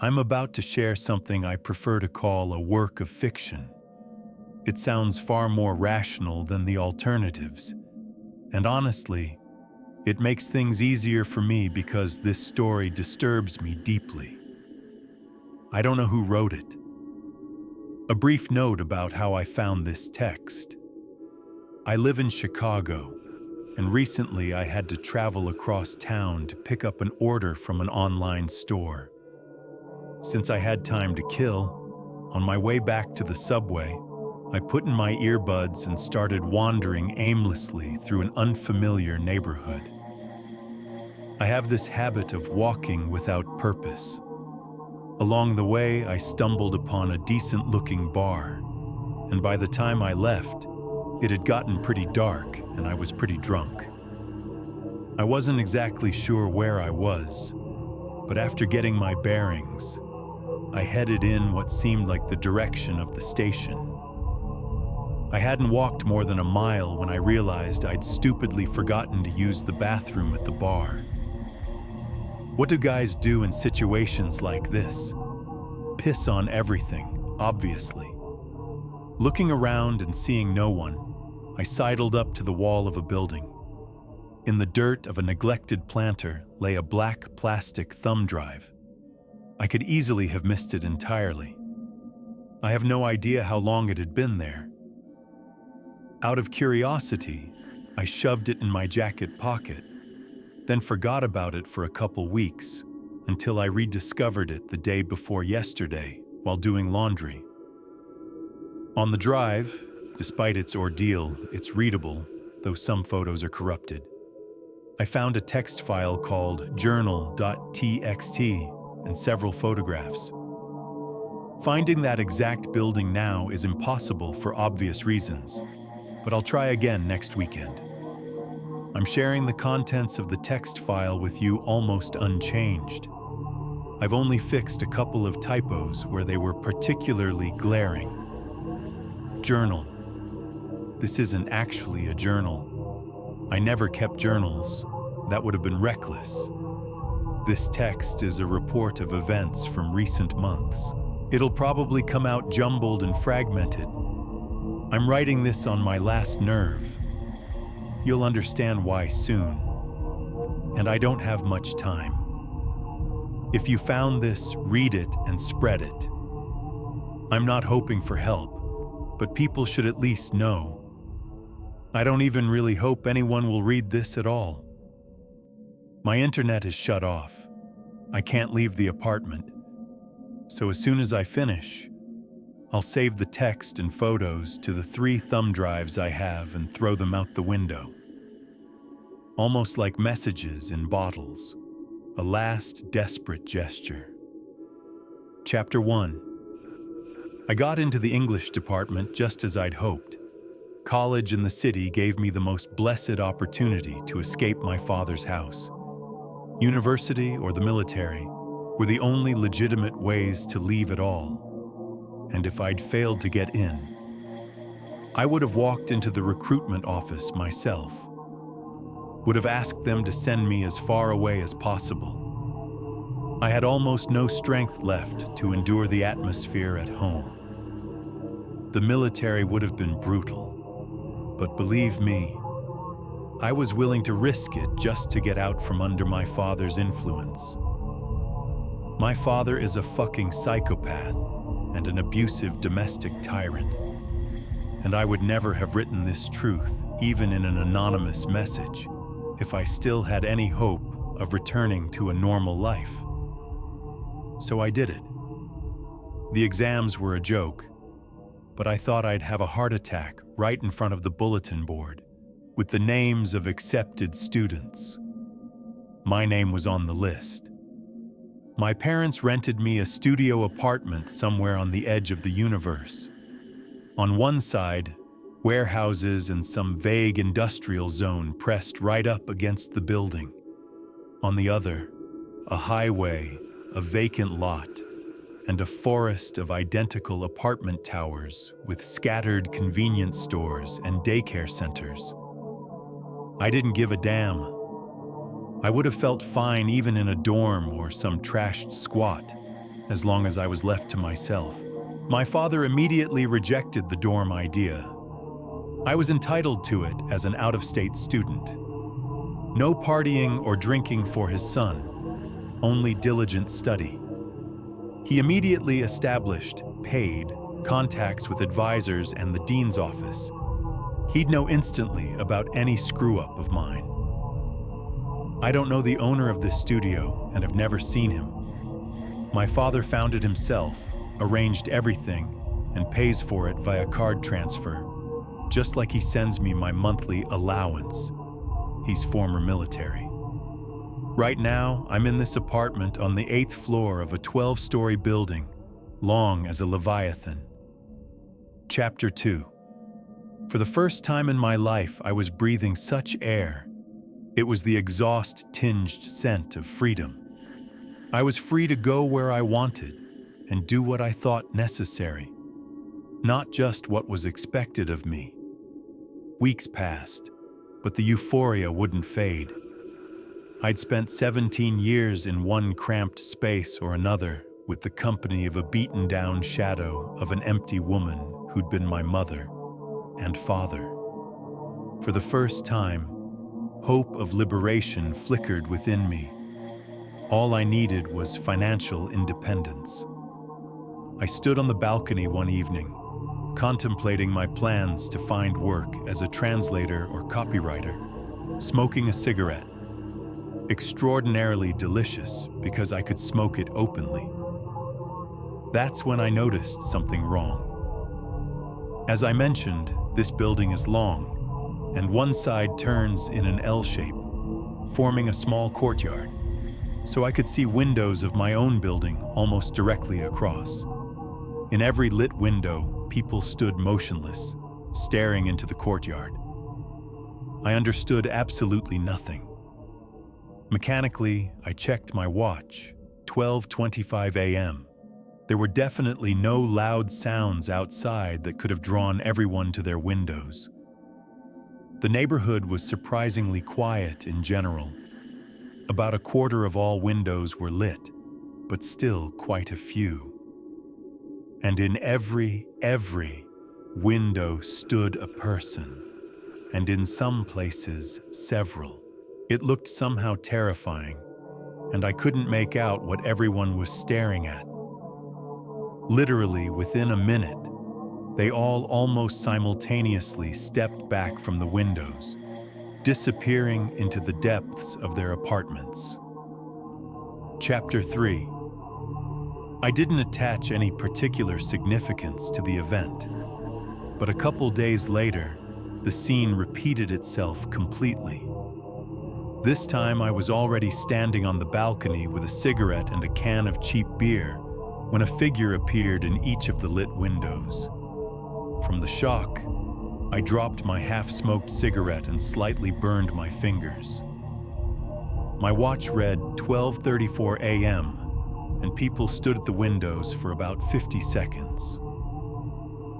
I'm about to share something I prefer to call a work of fiction. It sounds far more rational than the alternatives, and honestly, it makes things easier for me because this story disturbs me deeply. I don't know who wrote it. A brief note about how I found this text. I live in Chicago, and recently I had to travel across town to pick up an order from an online store. Since I had time to kill, on my way back to the subway, I put in my earbuds and started wandering aimlessly through an unfamiliar neighborhood. I have this habit of walking without purpose. Along the way, I stumbled upon a decent-looking bar, and by the time I left, it had gotten pretty dark and I was pretty drunk. I wasn't exactly sure where I was, but after getting my bearings, I headed in what seemed like the direction of the station. I hadn't walked more than a mile when I realized I'd stupidly forgotten to use the bathroom at the bar. What do guys do in situations like this? Piss on everything, obviously. Looking around and seeing no one, I sidled up to the wall of a building. In the dirt of a neglected planter lay a black plastic thumb drive. I could easily have missed it entirely. I have no idea how long it had been there. Out of curiosity, I shoved it in my jacket pocket, then forgot about it for a couple weeks until I rediscovered it the day before yesterday while doing laundry. On the drive, despite its ordeal, it's readable, though some photos are corrupted. I found a text file called journal.txt and several photographs. Finding that exact building now is impossible for obvious reasons, but I'll try again next weekend. I'm sharing the contents of the text file with you almost unchanged. I've only fixed a couple of typos where they were particularly glaring. Journal. This isn't actually a journal. I never kept journals. That would have been reckless. This text is a report of events from recent months. It'll probably come out jumbled and fragmented. I'm writing this on my last nerve. You'll understand why soon. And I don't have much time. If you found this, read it and spread it. I'm not hoping for help, but people should at least know. I don't even really hope anyone will read this at all. My internet is shut off. I can't leave the apartment. So as soon as I finish, I'll save the text and photos to the 3 thumb drives I have and throw them out the window. Almost like messages in bottles, a last desperate gesture. Chapter 1. I got into the English department just as I'd hoped. College in the city gave me the most blessed opportunity to escape my father's house. University or the military were the only legitimate ways to leave at all. And if I'd failed to get in, I would have walked into the recruitment office myself. Would have asked them to send me as far away as possible. I had almost no strength left to endure the atmosphere at home. The military would have been brutal, but believe me, I was willing to risk it just to get out from under my father's influence. My father is a fucking psychopath and an abusive domestic tyrant, and I would never have written this truth, even in an anonymous message, if I still had any hope of returning to a normal life. So I did it. The exams were a joke, but I thought I'd have a heart attack right in front of the bulletin board with the names of accepted students. My name was on the list. My parents rented me a studio apartment somewhere on the edge of the universe. On one side, warehouses and some vague industrial zone pressed right up against the building. On the other, a highway, a vacant lot, and a forest of identical apartment towers with scattered convenience stores and daycare centers. I didn't give a damn. I would have felt fine even in a dorm or some trashed squat. as long as I was left to myself. My father immediately rejected the dorm idea. I was entitled to it as an out-of-state student. No partying or drinking for his son, only diligent study. He immediately established, paid, contacts with advisors and the dean's office. He'd know instantly about any screw-up of mine. I don't know the owner of this studio and have never seen him. My father found it himself, arranged everything, and pays for it via card transfer, just like he sends me my monthly allowance. He's former military. Right now, I'm in this apartment on the 8th floor of a 12-story building, long as a leviathan. Chapter 2. For the first time in my life, I was breathing such air. It was the exhaust-tinged scent of freedom. I was free to go where I wanted and do what I thought necessary, not just what was expected of me. Weeks passed, but the euphoria wouldn't fade. I'd spent 17 years in one cramped space or another with the company of a beaten-down shadow of an empty woman who'd been my mother and father. For the first time, hope of liberation flickered within me. All I needed was financial independence. I stood on the balcony one evening, contemplating my plans to find work as a translator or copywriter, smoking a cigarette. Extraordinarily delicious because I could smoke it openly. That's when I noticed something wrong. As I mentioned, this building is long, and one side turns in an L shape, forming a small courtyard, so I could see windows of my own building almost directly across. In every lit window, people stood motionless, staring into the courtyard. I understood absolutely nothing. Mechanically, I checked my watch, 12:25 a.m. There were definitely no loud sounds outside that could have drawn everyone to their windows. The neighborhood was surprisingly quiet in general. About a quarter of all windows were lit, but still quite a few. And in every window stood a person, and in some places, several. It looked somehow terrifying, and I couldn't make out what everyone was staring at. Literally, within a minute, they all almost simultaneously stepped back from the windows, disappearing into the depths of their apartments. Chapter 3. I didn't attach any particular significance to the event, but a couple days later, the scene repeated itself completely. This time I was already standing on the balcony with a cigarette and a can of cheap beer when a figure appeared in each of the lit windows. From the shock, I dropped my half-smoked cigarette and slightly burned my fingers. My watch read 12:34 a.m., and people stood at the windows for about 50 seconds.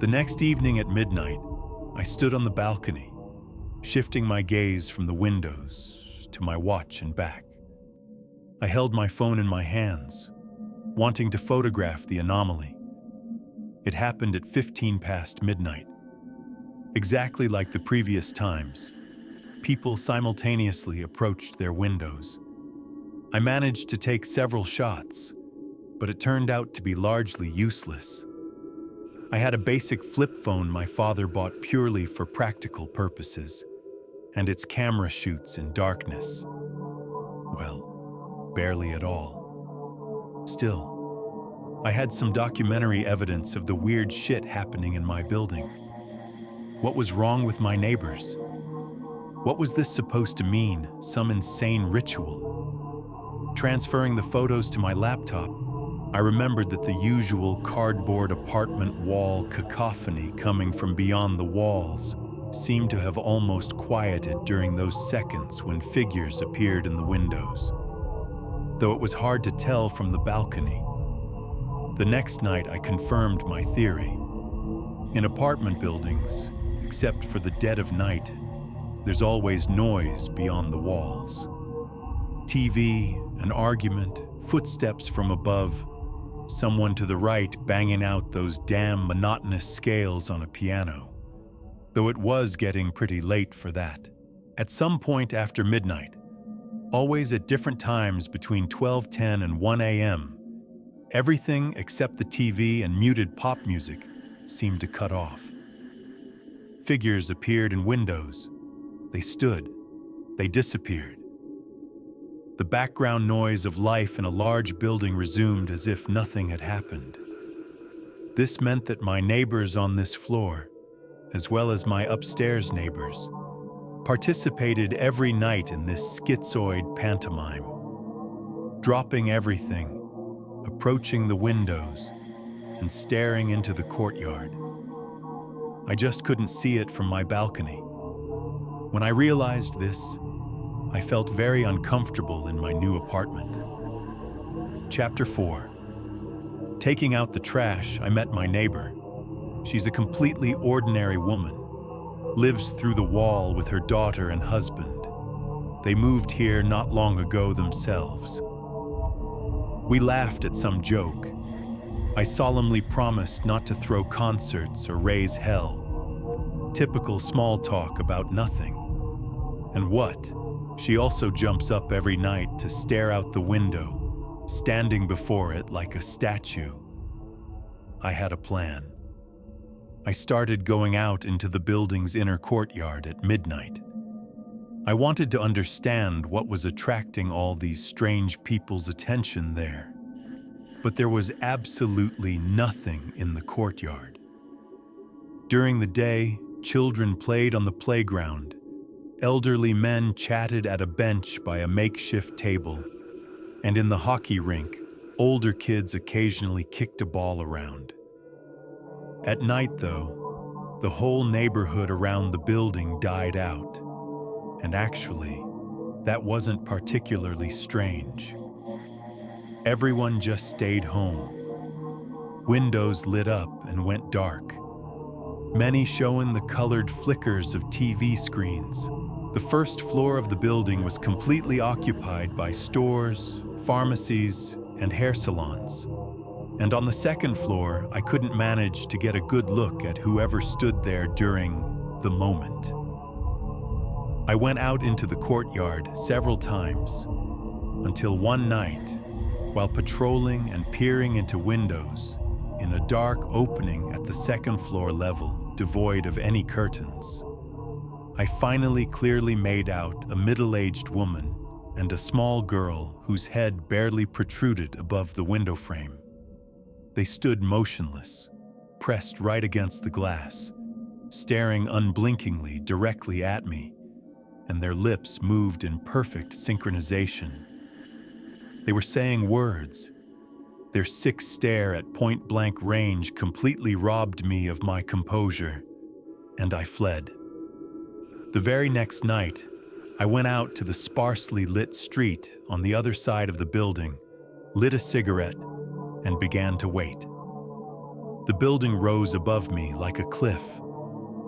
The next evening at midnight, I stood on the balcony, shifting my gaze from the windows to my watch and back. I held my phone in my hands, wanting to photograph the anomaly. It happened at 15 past midnight. Exactly like the previous times, people simultaneously approached their windows. I managed to take several shots, but it turned out to be largely useless. I had a basic flip phone my father bought purely for practical purposes, and its camera shoots in darkness. Well, barely at all. Still, I had some documentary evidence of the weird shit happening in my building. What was wrong with my neighbors? What was this supposed to mean? Some insane ritual? Transferring the photos to my laptop, I remembered that the usual cardboard apartment wall cacophony coming from beyond the walls seemed to have almost quieted during those seconds when figures appeared in the windows, though it was hard to tell from the balcony. The next night I confirmed my theory. In apartment buildings, except for the dead of night, there's always noise beyond the walls. TV, an argument, footsteps from above. someone to the right banging out those damn monotonous scales on a piano, though it was getting pretty late for that. At some point after midnight, always at different times between 12:10 and 1 a.m., everything except the TV and muted pop music seemed to cut off. Figures appeared in windows. They stood. They disappeared. The background noise of life in a large building resumed as if nothing had happened. This meant that my neighbors on this floor, as well as my upstairs neighbors, participated every night in this schizoid pantomime, dropping everything, approaching the windows, and staring into the courtyard. I just couldn't see it from my balcony. When I realized this, I felt very uncomfortable in my new apartment. Chapter 4. Taking out the trash, I met my neighbor. She's a completely ordinary woman, lives through the wall with her daughter and husband. They moved here not long ago themselves. We laughed at some joke. I solemnly promised not to throw concerts or raise hell. Typical small talk about nothing. And what? She also jumps up every night to stare out the window, standing before it like a statue. I had a plan. I started going out into the building's inner courtyard at midnight. I wanted to understand what was attracting all these strange people's attention there. But there was absolutely nothing in the courtyard. During the day, children played on the playground. Elderly men chatted at a bench by a makeshift table. And in the hockey rink, older kids occasionally kicked a ball around. At night, though, the whole neighborhood around the building died out. And actually, that wasn't particularly strange. Everyone just stayed home. Windows lit up and went dark, many showing the colored flickers of TV screens. The first floor of the building was completely occupied by stores, pharmacies, and hair salons. And on the second floor, I couldn't manage to get a good look at whoever stood there during the moment. I went out into the courtyard several times, until one night, while patrolling and peering into windows, in a dark opening at the second floor level, devoid of any curtains, I finally clearly made out a middle-aged woman and a small girl whose head barely protruded above the window frame. They stood motionless, pressed right against the glass, staring unblinkingly directly at me, and their lips moved in perfect synchronization. They were saying words. Their sick stare at point-blank range completely robbed me of my composure, and I fled. The very next night, I went out to the sparsely lit street on the other side of the building, lit a cigarette, and began to wait. The building rose above me like a cliff,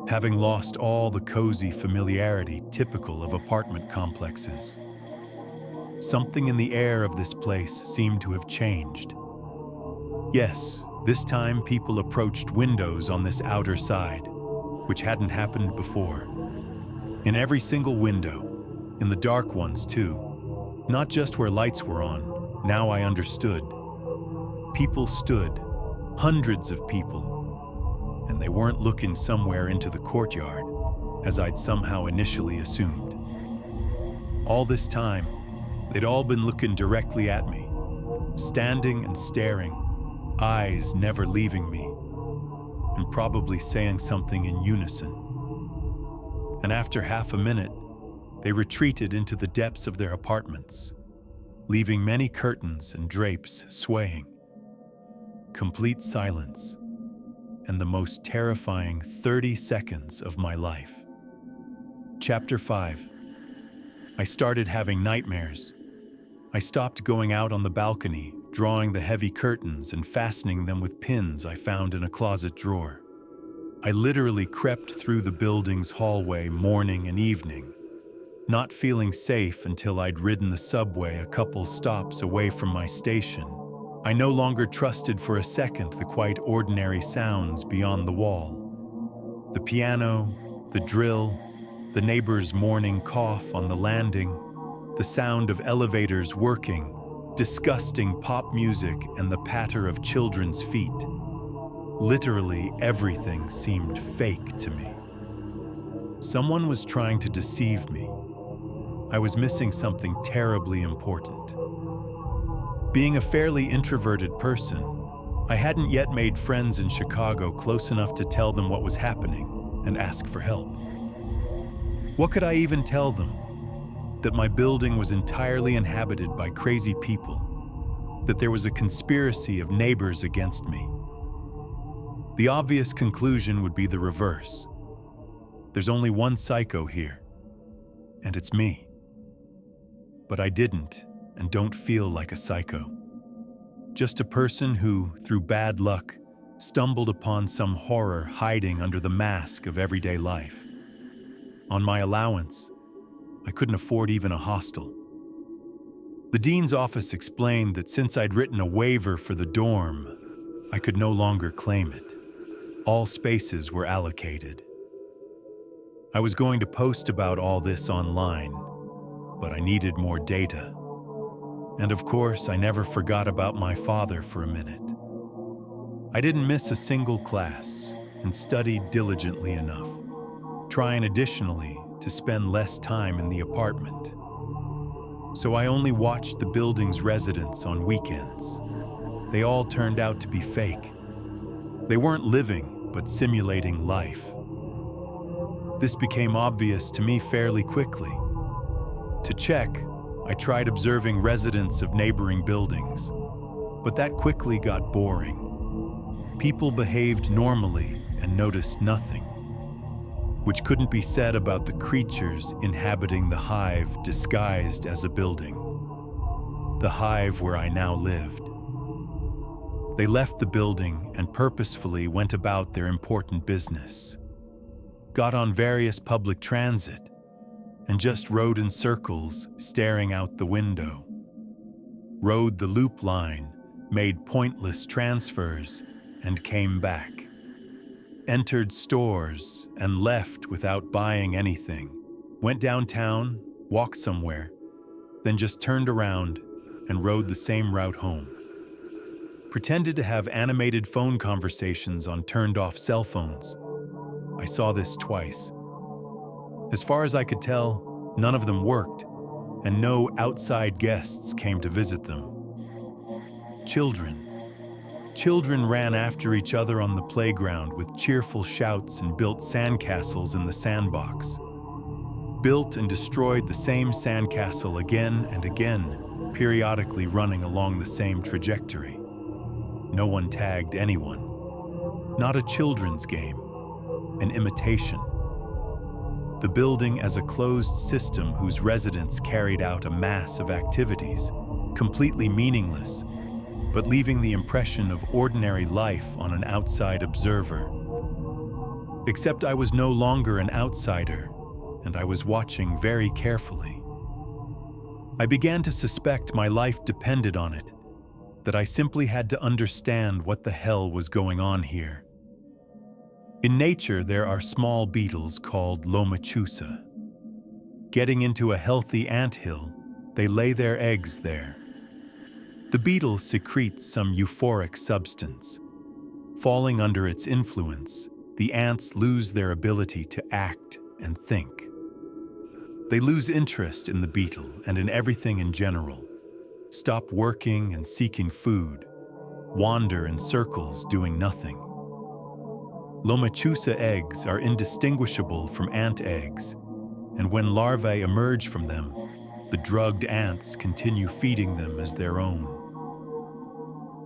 having lost all the cozy familiarity typical of apartment complexes. Something in the air of this place seemed to have changed. Yes, this time people approached windows on this outer side, which hadn't happened before. In every single window, in the dark ones too, not just where lights were on, now I understood. People stood, hundreds of people, and they weren't looking somewhere into the courtyard, as I'd somehow initially assumed. All this time, they'd all been looking directly at me, standing and staring, eyes never leaving me, and probably saying something in unison. And after half a minute, they retreated into the depths of their apartments, leaving many curtains and drapes swaying. Complete silence, and the most terrifying 30 seconds of my life. Chapter 5. I started having nightmares. I stopped going out on the balcony, drawing the heavy curtains and fastening them with pins I found in a closet drawer. I literally crept through the building's hallway morning and evening, not feeling safe until I'd ridden the subway a couple stops away from my station I no longer trusted for a second the quite ordinary sounds beyond the wall. The piano, the drill, the neighbor's morning cough on the landing, the sound of elevators working, disgusting pop music, and the patter of children's feet. Literally everything seemed fake to me. Someone was trying to deceive me. I was missing something terribly important. Being a fairly introverted person, I hadn't yet made friends in Chicago close enough to tell them what was happening and ask for help. What could I even tell them? That my building was entirely inhabited by crazy people, that there was a conspiracy of neighbors against me. The obvious conclusion would be the reverse. There's only one psycho here, and it's me. But I didn't and don't feel like a psycho. Just a person who, through bad luck, stumbled upon some horror hiding under the mask of everyday life. On my allowance, I couldn't afford even a hostel. The dean's office explained that since I'd written a waiver for the dorm, I could no longer claim it. All spaces were allocated. I was going to post about all this online, but I needed more data. And of course, I never forgot about my father for a minute. I didn't miss a single class and studied diligently enough, trying additionally to spend less time in the apartment. So I only watched the building's residents on weekends. They all turned out to be fake. They weren't living, but simulating life. This became obvious to me fairly quickly. To check, I tried observing residents of neighboring buildings, but that quickly got boring. People behaved normally and noticed nothing, which couldn't be said about the creatures inhabiting the hive disguised as a building. The hive where I now lived. They left the building and purposefully went about their important business, got on various public transit, and just rode in circles, staring out the window. Rode the loop line, made pointless transfers, and came back. Entered stores and left without buying anything. Went downtown, walked somewhere, then just turned around and rode the same route home. Pretended to have animated phone conversations on turned-off cell phones. I saw this twice. As far as I could tell, none of them worked, and no outside guests came to visit them. Children ran after each other on the playground with cheerful shouts and built sandcastles in the sandbox. Built and destroyed the same sandcastle again and again, periodically running along the same trajectory. No one tagged anyone. Not a children's game, an imitation. The building as a closed system whose residents carried out a mass of activities, completely meaningless, but leaving the impression of ordinary life on an outside observer. Except I was no longer an outsider, and I was watching very carefully. I began to suspect my life depended on it, that I simply had to understand what the hell was going on here. In nature, there are small beetles called lomachusa. Getting into a healthy anthill, they lay their eggs there. The beetle secretes some euphoric substance. Falling under its influence, the ants lose their ability to act and think. They lose interest in the beetle and in everything in general, stop working and seeking food, wander in circles doing nothing. Lomachusa eggs are indistinguishable from ant eggs, and when larvae emerge from them, the drugged ants continue feeding them as their own.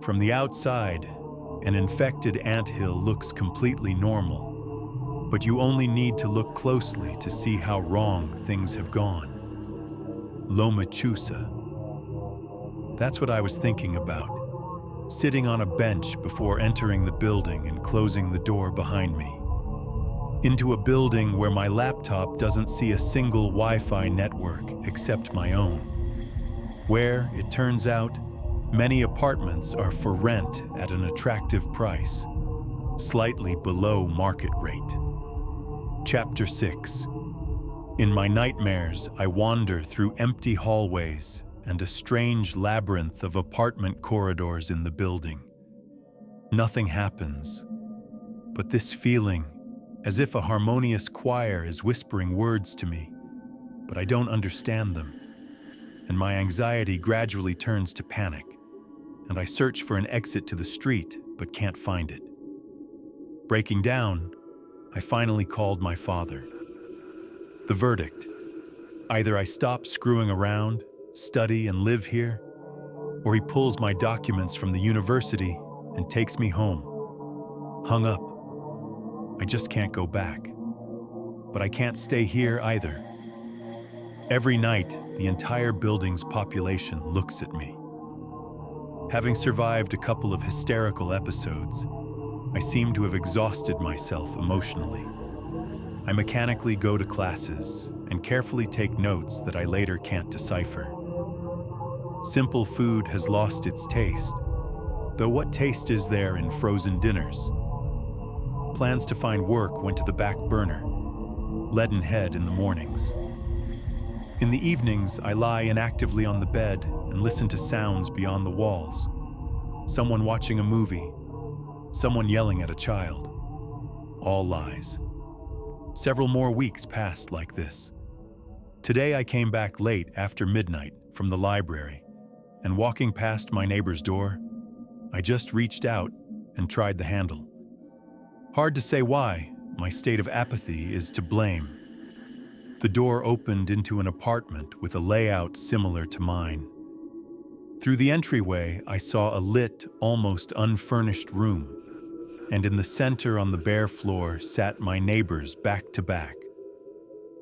From the outside, an infected anthill looks completely normal, but you only need to look closely to see how wrong things have gone. Lomachusa. That's what I was thinking about, sitting on a bench before entering the building and closing the door behind me. Into a building where my laptop doesn't see a single Wi-Fi network except my own. Where, it turns out, Many apartments are for rent at an attractive price, slightly below market rate. Chapter 6. In my nightmares, I wander through empty hallways and a strange labyrinth of apartment corridors in the building. Nothing happens, but this feeling, as if a harmonious choir is whispering words to me, but I don't understand them, and my anxiety gradually turns to panic, and I search for an exit to the street, but can't find it. Breaking down, I finally called my father. The verdict: either I stop screwing around, study and live here, or he pulls my documents from the university and takes me home. Hung up. I just can't go back. But I can't stay here either. Every night, the entire building's population looks at me. Having survived a couple of hysterical episodes, I seem to have exhausted myself emotionally. I mechanically go to classes and carefully take notes that I later can't decipher. Simple food has lost its taste, though what taste is there in frozen dinners? Plans to find work went to the back burner, leaden head in the mornings. In the evenings, I lie inactively on the bed and listen to sounds beyond the walls. Someone watching a movie, someone yelling at a child. All lies. Several more weeks passed like this. Today I came back late after midnight from the library, and walking past my neighbor's door, I just reached out and tried the handle. Hard to say why, my state of apathy is to blame. The door opened into an apartment with a layout similar to mine. Through the entryway, I saw a lit, almost unfurnished room, and in the center on the bare floor sat my neighbors back to back.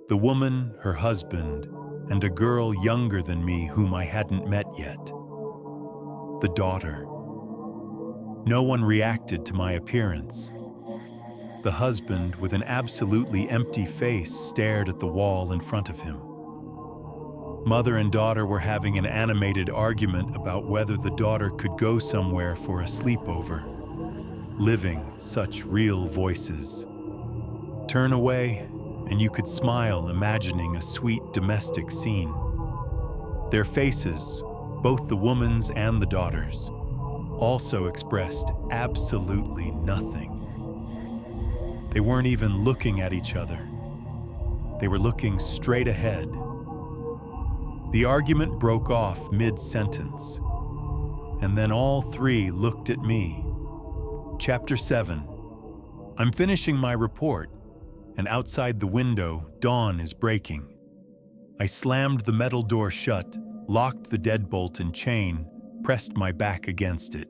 The woman, her husband, and a girl younger than me whom I hadn't met yet. The daughter. No one reacted to my appearance. The husband, with an absolutely empty face, stared at the wall in front of him. Mother and daughter were having an animated argument about whether the daughter could go somewhere for a sleepover. Living such real voices. Turn away, and you could smile imagining a sweet domestic scene. Their faces, both the woman's and the daughter's, also expressed absolutely nothing. They weren't even looking at each other. They were looking straight ahead. The argument broke off mid-sentence, and then all three looked at me. Chapter 7. I'm finishing my report, and outside the window, dawn is breaking. I slammed the metal door shut, locked the deadbolt and chain, pressed my back against it.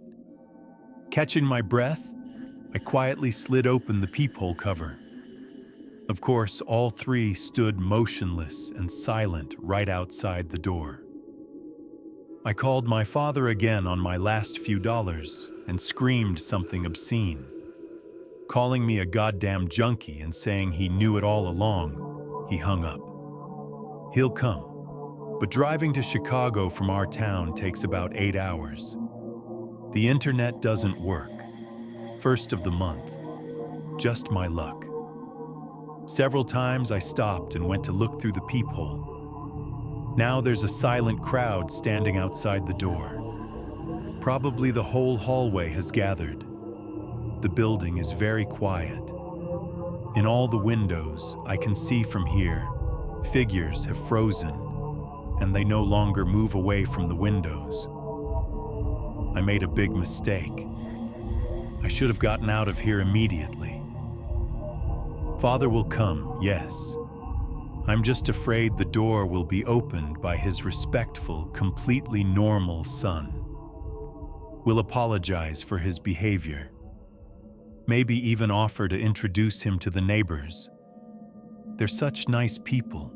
Catching my breath, I quietly slid open the peephole cover. Of course, all three stood motionless and silent right outside the door. I called my father again on my last few dollars and screamed something obscene. Calling me a goddamn junkie and saying he knew it all along, he hung up. He'll come, but driving to Chicago from our town takes about 8 hours. The internet doesn't work. First of the month. Just my luck. Several times I stopped and went to look through the peephole. Now there's a silent crowd standing outside the door. Probably the whole hallway has gathered. The building is very quiet. In all the windows, I can see from here, figures have frozen, and they no longer move away from the windows. I made a big mistake. I should have gotten out of here immediately. Father will come, yes. I'm just afraid the door will be opened by his respectful, completely normal son. Will apologize for his behavior. Maybe even offer to introduce him to the neighbors. They're such nice people.